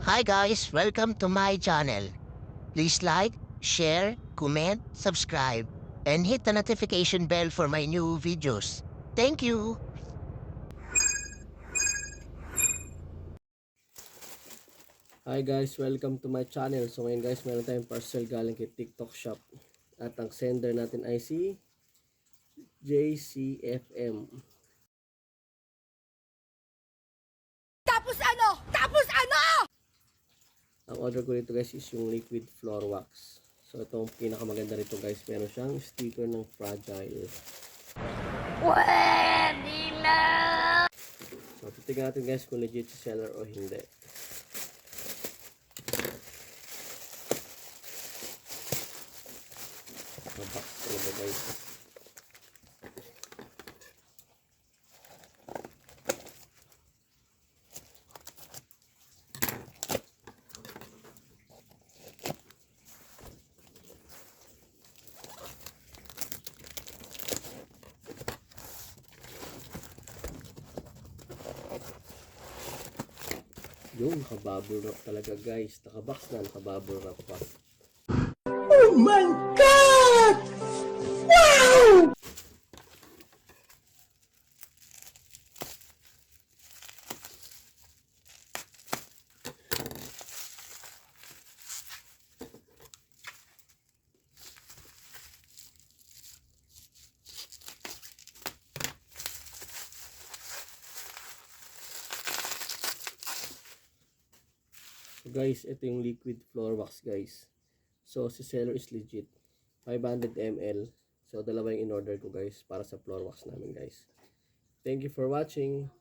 Hi guys, welcome to my channel. Please like, share, comment, subscribe, and hit the notification bell for my new videos. Thank you! Hi guys, welcome to my channel. So ngayon guys, meron tayong parcel galing kay TikTok Shop. At ang sender natin ay si JCFM. Tapos ano? Tapos ano? Ang order ko dito guys is yung liquid floor wax. So itong pinakamaganda rito guys, meron siyang sticker ng fragile. Pwede na! So titignan natin guys kung legit si seller o hindi. Box talaga guys. Yung nakabubble wrap talaga guys. Nakabox na, nakabubble wrap pa. Oh my God! Wow! So guys, ito yung liquid floor wax guys. So si seller is legit. 500 ml. So dalawa yung in order ko guys para sa floor wax namin guys. Thank you for watching.